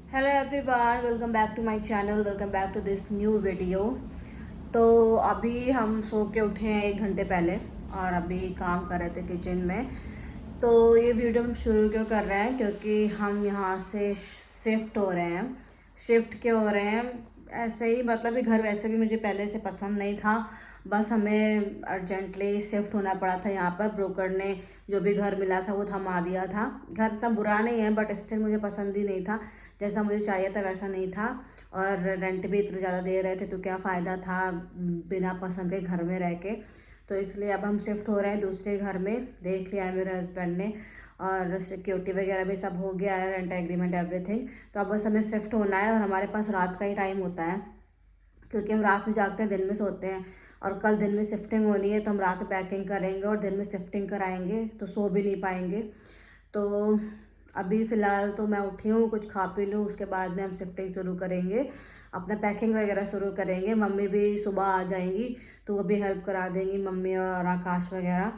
Hello everyone, welcome back to my channel. Welcome back to this new video. तो अभी हम सो के उठे हैं 1 घंटे पहले और अभी काम कर रहे थे किचन में। तो ये वीडियो हम शुरू क्यों कर रहे हैं, क्योंकि हम यहाँ से शिफ्ट हो रहे हैं। शिफ्ट क्यों हो रहे हैं, ऐसे ही मतलब ये घर वैसे भी मुझे पहले से पसंद नहीं था, बस हमें अर्जेंटली शिफ्ट होना पड़ा था यहाँ पर। ब्रोकर ने जो भी घर मिला था वो थमा दिया था। घर इतना बुरा नहीं है बट स्टिल मुझे पसंद ही नहीं था, जैसा मुझे चाहिए था वैसा नहीं था। और रेंट भी इतना ज़्यादा दे रहे थे तो क्या फ़ायदा था बिना पसंद के घर में रह के। तो इसलिए अब हम शिफ्ट हो रहे हैं दूसरे घर में। देख लिया है मेरे हस्बैंड ने और सिक्योरिटी वगैरह भी सब हो गया है, रेंट एग्रीमेंट एवरीथिंग। तो अब बस हमें शिफ्ट होना है और हमारे पास रात का ही टाइम होता है, क्योंकि हम रात में जागते हैं दिन में सोते हैं। और कल दिन में शिफ्टिंग होनी है तो हम रात में पैकिंग करेंगे और दिन में शिफ्टिंग कराएंगे, तो सो भी नहीं पाएंगे। तो अभी फ़िलहाल तो मैं उठी हूँ, कुछ खा पी लूँ, उसके बाद में हम शिफ्टिंग शुरू करेंगे, अपना पैकिंग वगैरह शुरू करेंगे। मम्मी भी सुबह आ जाएंगी तो वो भी हेल्प करा देंगी, मम्मी और आकाश वगैरह।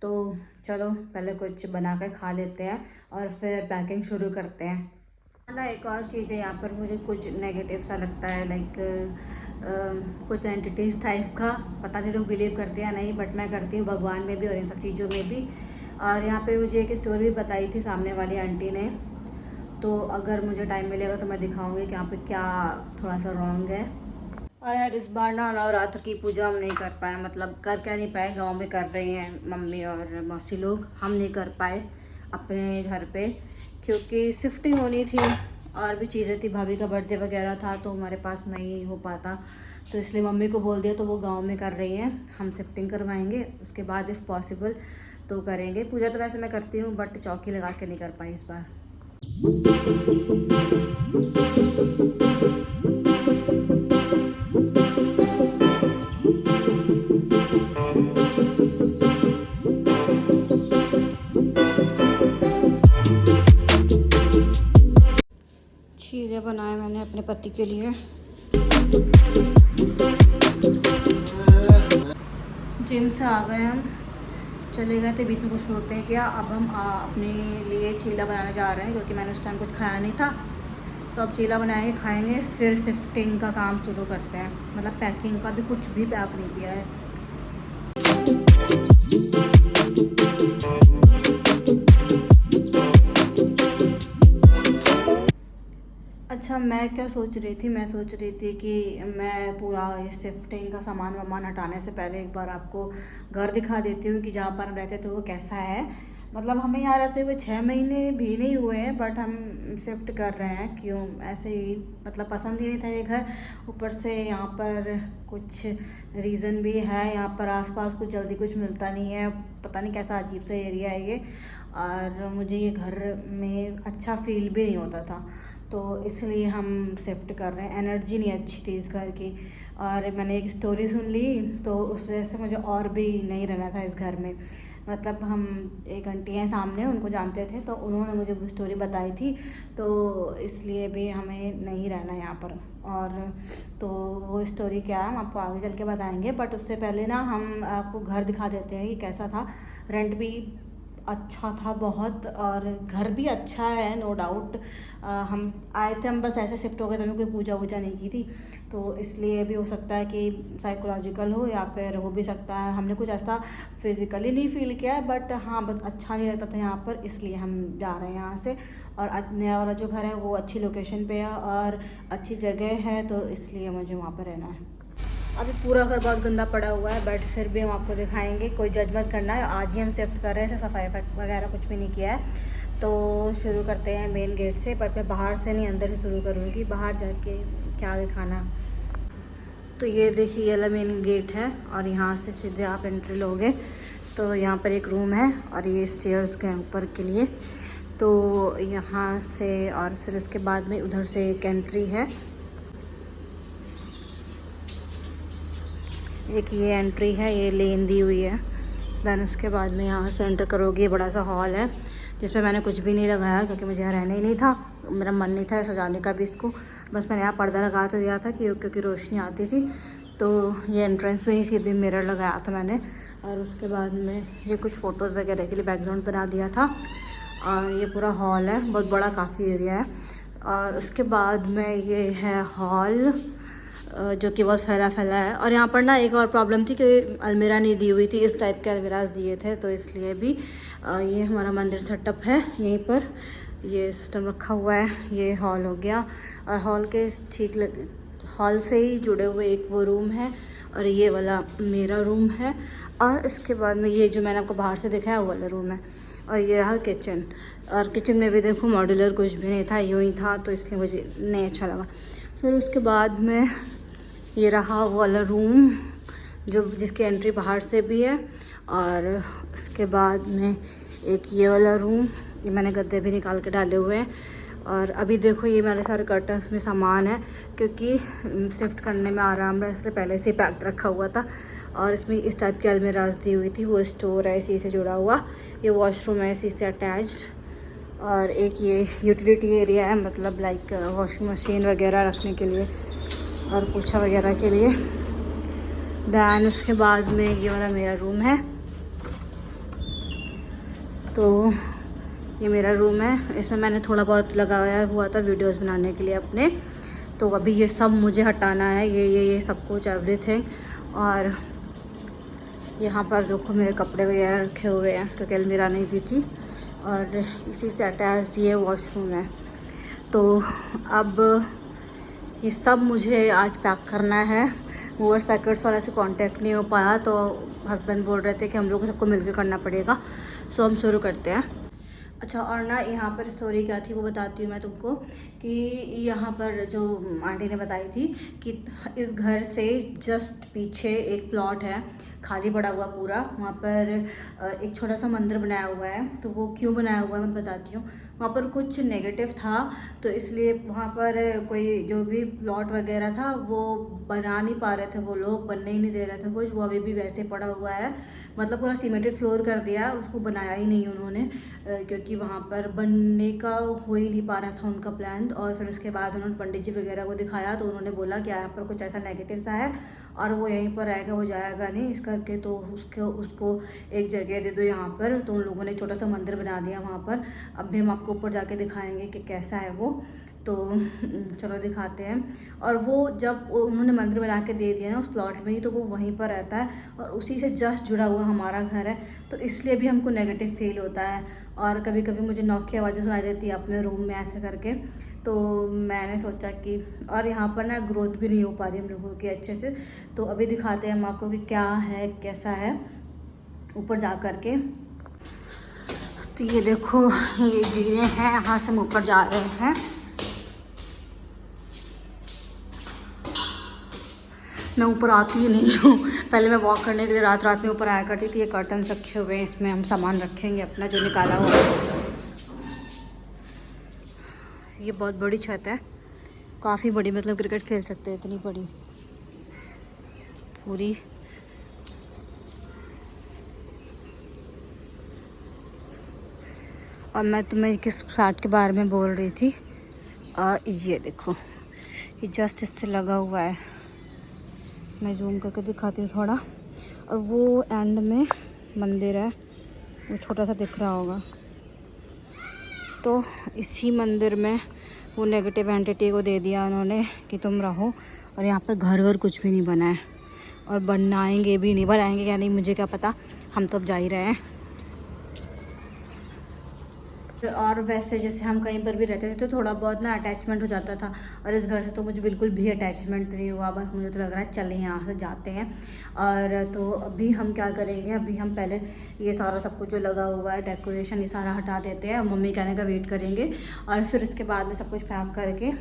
तो चलो पहले कुछ बना कर खा लेते हैं और फिर पैकिंग शुरू करते हैं ना। एक और चीज़ है, यहाँ पर मुझे कुछ नेगेटिव सा लगता है, लाइक कुछ एंटिटीज़ टाइप का। पता नहीं लोग बिलीव करते हैं या नहीं, बट मैं करती हूँ भगवान में भी और इन सब चीज़ों में भी। और यहाँ पे मुझे एक स्टोरी भी बताई थी सामने वाली आंटी ने, तो अगर मुझे टाइम मिलेगा तो मैं दिखाऊंगी कि यहाँ पे क्या थोड़ा सा रॉन्ग है। और यार इस बार ना नवरात्र की पूजा हम नहीं कर पाए, मतलब कर क्या नहीं पाए, गांव में कर रही हैं मम्मी और मौसी लोग, हम नहीं कर पाए अपने घर पे, क्योंकि शिफ्टिंग होनी थी और भी चीज़ें थी, भाभी का बर्थडे वगैरह था तो हमारे पास नहीं हो पाता। तो इसलिए मम्मी को बोल दिया, तो वो गांव में कर रही हैं, हम शिफ्टिंग करवाएंगे उसके बाद इफ़ पॉसिबल तो करेंगे। पूजा तो वैसे मैं करती हूँ बट चौकी लगा के नहीं कर पाई इस बार। चीज़ें बनाए मैंने अपने पति के लिए। जिम से आ गए हम, चले गए थे, बीच में कुछ शूटिंग किया। अब हम अपने लिए चीला बनाने जा रहे हैं, क्योंकि मैंने उस टाइम कुछ खाया नहीं था। तो अब चीला बनाएंगे, खाएंगे, फिर शिफ्टिंग का काम शुरू करते हैं। मतलब पैकिंग का भी कुछ भी पैक नहीं किया है। अच्छा, मैं क्या सोच रही थी, मैं सोच रही थी कि मैं पूरा ये शिफ्टिंग का सामान वामान हटाने से पहले एक बार आपको घर दिखा देती हूँ कि जहाँ पर हम रहते थे वो कैसा है। मतलब हमें यहाँ रहते हुए 6 महीने भी नहीं हुए हैं, बट हम शिफ्ट कर रहे हैं, क्यों ऐसे ही, मतलब पसंद ही नहीं था ये घर। ऊपर से यहाँ पर कुछ रीज़न भी है, यहाँ पर आसपास कुछ जल्दी कुछ मिलता नहीं है, पता नहीं कैसा अजीब सा एरिया है ये। और मुझे ये घर में अच्छा फील भी नहीं होता था, तो इसलिए हम शिफ्ट कर रहे हैं। एनर्जी नहीं अच्छी थी इस घर की, और मैंने एक स्टोरी सुन ली तो उस वजह से मुझे और भी नहीं रहना था इस घर में। मतलब हम एक आंटी हैं सामने, उनको जानते थे, तो उन्होंने मुझे वो स्टोरी बताई थी, तो इसलिए भी हमें नहीं रहना यहाँ पर। और तो वो स्टोरी क्या है हम आपको आगे चल के बताएंगे, बट उससे पहले ना हम आपको घर दिखा देते हैं कि कैसा था। रेंट भी अच्छा था बहुत, और घर भी अच्छा है नो डाउट। हम आए थे, हम बस ऐसे शिफ्ट हो गए थे, हमें कोई पूजा वूजा नहीं की थी, तो इसलिए भी हो सकता है कि साइकोलॉजिकल हो, या फिर हो भी सकता है हमने कुछ ऐसा फिज़िकली नहीं फील किया है, बट हाँ बस अच्छा नहीं लगता था यहाँ पर, इसलिए हम जा रहे हैं यहाँ से। और नया वाला जो घर है वो अच्छी लोकेशन पे है और अच्छी जगह है, तो इसलिए मुझे वहाँ पर रहना है। अभी पूरा घर बहुत गंदा पड़ा हुआ है, बट फिर भी हम आपको दिखाएंगे, कोई जज मत करना है। आज ही हम शिफ्ट कर रहे हैं, सफाई वगैरह कुछ भी नहीं किया है। तो शुरू करते हैं मेन गेट से, पर मैं बाहर से नहीं अंदर से शुरू करूँगी, बाहर जाके क्या दिखाना। तो ये देखिए, ये वाला मेन गेट है और यहाँ से सीधे आप एंट्री लोगे तो यहाँ पर एक रूम है और ये स्टेयर्स के ऊपर के लिए, तो यहाँ से, और फिर उसके बाद में उधर से एक एंट्री है। एक ये एंट्री है, ये लेन दी हुई है। देन उसके बाद में यहाँ से एंटर करोगे, बड़ा सा हॉल है जिसमें मैंने कुछ भी नहीं लगाया, क्योंकि मुझे यहाँ रहना ही नहीं था, मेरा मन नहीं था सजाने का भी इसको। बस मैंने यहाँ पर्दा लगा तो दिया था क्योंकि रोशनी आती थी। तो ये एंट्रेंस में ही सीधे मिरर लगाया था मैंने, और उसके बाद में ये कुछ फ़ोटोज़ वगैरह के लिए बैकग्राउंड बना दिया था। और ये पूरा हॉल है, बहुत बड़ा काफ़ी एरिया है। और उसके बाद में ये है हॉल, जो कि बहुत फैला फैला है। और यहाँ पर ना एक और प्रॉब्लम थी कि अलमीरा नहीं दी हुई थी, इस टाइप के अलमीराज दिए थे, तो इसलिए भी ये हमारा मंदिर सेटअप है। यहीं पर ये सिस्टम रखा हुआ है। ये हॉल हो गया, और हॉल के हॉल से ही जुड़े हुए एक वो रूम है, और ये वाला मेरा रूम है। और इसके बाद में ये जो मैंने आपको बाहर से दिखाया वो वाला रूम है। और ये रहा किचन, और किचन में भी देखो मॉड्यूलर कुछ भी नहीं था, यूँ ही था, तो इसलिए मुझे नहीं अच्छा लगा। फिर उसके बाद में ये रहा वो वाला रूम जो जिसकी एंट्री बाहर से भी है। और उसके बाद में एक ये वाला रूम, ये मैंने गद्दे भी निकाल के डाले हुए हैं। और अभी देखो ये मेरे सारे कर्टन्स में सामान है, क्योंकि शिफ्ट करने में आराम रहा, इसलिए पहले से ही पैक रखा हुआ था। और इसमें इस टाइप की अलमीराज दी हुई थी, वो स्टोर है इसी से जुड़ा हुआ। ये वॉशरूम है इसी से अटैच्ड। और एक ये यूटिलिटी एरिया है, मतलब लाइक वॉशिंग मशीन वगैरह रखने के लिए और पोछा वगैरह के लिए। दैन उसके बाद में ये वाला मेरा रूम है। तो ये मेरा रूम है, इसमें मैंने थोड़ा बहुत लगाया हुआ था वीडियोस बनाने के लिए अपने। तो अभी ये सब मुझे हटाना है, ये सब कुछ एवरीथिंग। और यहाँ पर देखो मेरे कपड़े वगैरह रखे हुए हैं, क्योंकि अलमीरा नहीं दी थी। और इसी से अटैच ये वॉशरूम है। तो अब ये सब मुझे आज पैक करना है। मूवर्स पैकर्स वाला से कांटेक्ट नहीं हो पाया, तो हस्बैंड बोल रहे थे कि हम लोग को सबको मिलकर करना पड़ेगा। सो हम शुरू करते हैं। अच्छा, और ना यहाँ पर स्टोरी क्या थी वो बताती हूँ मैं तुमको। कि यहाँ पर जो आंटी ने बताई थी कि इस घर से जस्ट पीछे एक प्लॉट है खाली पड़ा हुआ पूरा, वहाँ पर एक छोटा सा मंदिर बनाया हुआ है। तो वो क्यों बनाया हुआ है मैं बताती हूँ। वहाँ पर कुछ नेगेटिव था, तो इसलिए वहाँ पर कोई जो भी प्लॉट वगैरह था वो बना नहीं पा रहे थे, वो लोग बनने ही नहीं दे रहे थे कुछ। वो अभी भी वैसे पड़ा हुआ है, मतलब पूरा सीमेंटेड फ्लोर कर दिया, उसको बनाया ही नहीं उन्होंने, क्योंकि वहाँ पर बनने का हो ही नहीं पा रहा था उनका प्लान। और फिर उसके बाद उन्होंने पंडित जी वगैरह को दिखाया, तो उन्होंने बोला कि यहाँ पर कुछ ऐसा नेगेटिव सा है और वो यहीं पर रहेगा, वो जाएगा नहीं, इस करके तो उसको एक जगह दे दो यहाँ पर। तो उन लोगों ने छोटा सा मंदिर बना दिया वहाँ पर। अब भी हम आपको ऊपर जाके दिखाएंगे कि कैसा है वो। तो चलो दिखाते हैं। और वो जब उन्होंने मंदिर बना के दे दिया ना उस प्लॉट में ही, तो वो वहीं पर रहता है और उसी से जस्ट जुड़ा हुआ हमारा घर है, तो इसलिए भी हमको नेगेटिव फील होता है। और कभी कभी मुझे नॉक की आवाज़ें सुनाई देती है अपने रूम में ऐसे करके। तो मैंने सोचा कि, और यहाँ पर ना ग्रोथ भी नहीं हो पा रही हम लोगों की अच्छे से। तो अभी दिखाते हैं हम आपको कि क्या है कैसा है ऊपर जा कर के। तो ये देखो ये जीने हैं, यहाँ से हम ऊपर जा रहे हैं। मैं ऊपर आती ही नहीं हूँ, पहले मैं वॉक करने के लिए रात रात में ऊपर आया करती थी। ये कर्टन्स रखे हुए हैं, इसमें हम सामान रखेंगे अपना जो निकाला हुआ है। ये बहुत बड़ी छत है, काफ़ी बड़ी, मतलब क्रिकेट खेल सकते हैं इतनी बड़ी पूरी। और मैं तुम्हें किस फ्लैट के बारे में बोल रही थी, ये देखो ये जस्ट इससे लगा हुआ है। मैं जूम करके दिखाती हूँ थोड़ा। और वो एंड में मंदिर है, वो छोटा सा दिख रहा होगा। तो इसी मंदिर में वो नेगेटिव एंटिटी को दे दिया उन्होंने कि तुम रहो। और यहाँ पर घर वर कुछ भी नहीं बना है, और बनाएंगे भी नहीं, बनाएंगे क्या नहीं मुझे क्या पता, हम तो अब जा ही रहे हैं। और वैसे जैसे हम कहीं पर भी रहते थे तो थोड़ा बहुत ना अटैचमेंट हो जाता था, और इस घर से तो मुझे बिल्कुल भी अटैचमेंट नहीं हुआ। बस मुझे तो लग रहा है चलें यहाँ से जाते हैं। और तो अभी हम क्या करेंगे, अभी हम पहले ये सारा सब कुछ जो लगा हुआ है डेकोरेशन ये सारा हटा देते हैं, मम्मी कहने का वेट करेंगे। और फिर उसके बाद में सब कुछ पैक करके,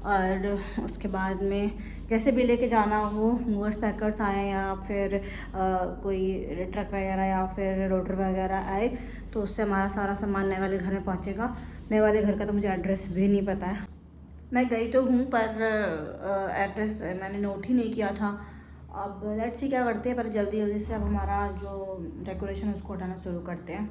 और उसके बाद में जैसे भी लेके जाना हो, मूवर्स पैकर्स आए या फिर कोई ट्रक वगैरह या फिर रोटर वगैरह आए, तो उससे हमारा सारा सामान नए वाले घर में पहुंचेगा। नए वाले घर का तो मुझे एड्रेस भी नहीं पता है। मैं गई तो हूँ पर एड्रेस मैंने नोट ही नहीं किया था। अब लेट्स सी क्या करते हैं, पर जल्दी जल्दी से अब हमारा जो डेकोरेशन है उसको हटाना शुरू करते हैं।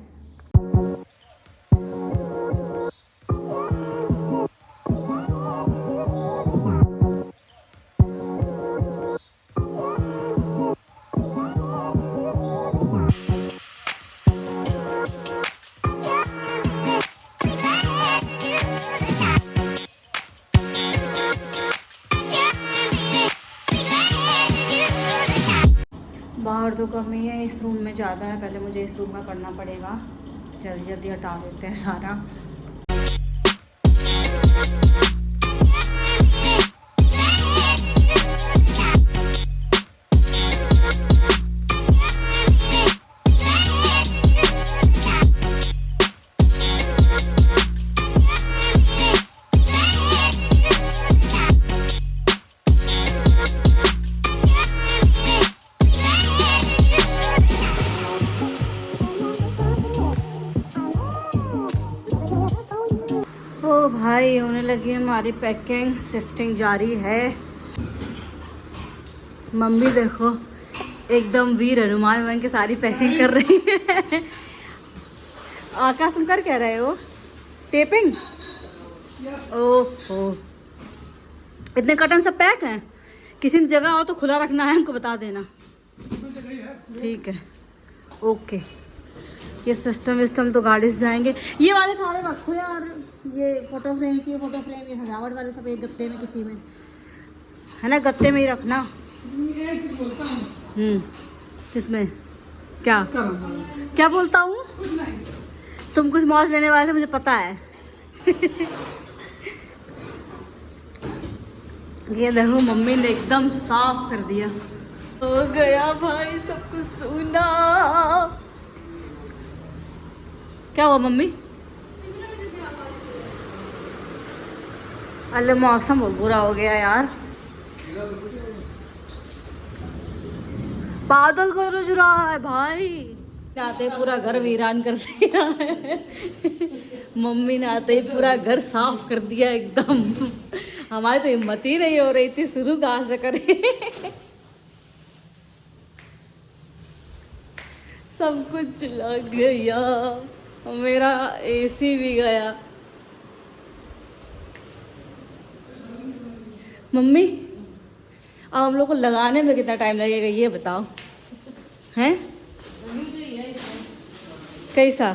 जगह तो कम ही है, इस रूम में ज़्यादा है। पहले मुझे इस रूम का करना पड़ेगा, जल्दी जल्दी हटा देते हैं सारा। ओ भाई, होने लगी हमारी पैकिंग, शिफ्टिंग जारी है। मम्मी देखो एकदम वीर हनुमान बन के सारी पैकिंग कर रही है। आकाश तुम कर क्या रहे हो? टेपिंग? ओहो, इतने कर्टन सब पैक हैं। किसी में जगह हो तो खुला रखना है, हमको बता देना। ठीक है, ओके। ये सिस्टम विस्टम तो गाड़ी से जाएंगे। ये वाले सारे रखो यार, ये फोटो फ्रेम, ये फोटो फ्रेम, ये सजावट वाले सब एक गत्ते में, किसी में है ना, गत्ते में ही रखना। किसमें? क्या क्या बोलता हूँ? तुम कुछ मौज लेने वाले थे, मुझे पता है। ये देखो मम्मी ने एकदम साफ कर दिया। हो गया भाई सब कुछ सुना। क्या हुआ मम्मी? अरे मौसम बहुत बुरा हो गया यार, बादल गरज रहा है भाई। आते ही पूरा घर वीरान कर दिया है। मम्मी ने आते ही पूरा घर साफ कर दिया एकदम। हमारी तो हिम्मत ही नहीं हो रही थी, शुरू कहाँ से करें। सब कुछ लग गया, मेरा एसी भी गया। मम्मी अब हम लोग को लगाने में कितना टाइम लगेगा ये बताओ, हैं? कैसा?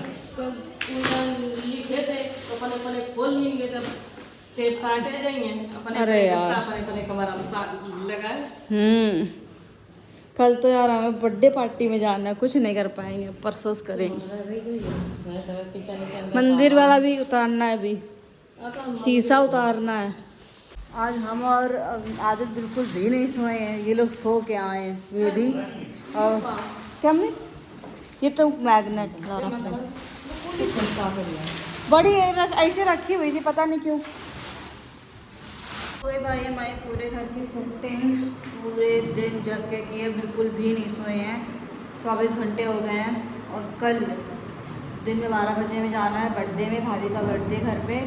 अरे यार, कल तो यार हमें बर्थडे पार्टी में जाना है, कुछ नहीं कर पाएंगे, परसों करेंगे। मंदिर वाला भी उतारना है, अभी शीशा उतारना है। आज हम और आदित्य बिल्कुल भी नहीं सोए हैं, ये लोग सो के आए हैं। ये भी और क्या हमने, ये तो मैग्नेट बड़ी ऐसे रखी हुई थी, पता नहीं क्यों। कोई भाई हमारे पूरे घर की शिफ्टिंग पूरे दिन जग के किए, बिल्कुल भी नहीं सोए हैं। 24 घंटे हो गए हैं। और कल दिन में 12 बजे में जाना है बर्थडे में, भाभी का बर्थडे घर पे।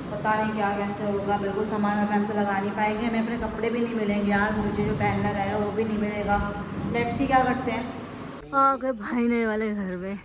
पता नहीं क्या कैसे होगा, बिल्कुल सामान वामान तो लगा नहीं पाएंगे, हमें अपने कपड़े भी नहीं मिलेंगे यार, मुझे जो पहनना रहेगा वो भी नहीं मिलेगा। लेट्स सी क्या करते हैं। आ गए भाई नए वाले घर में।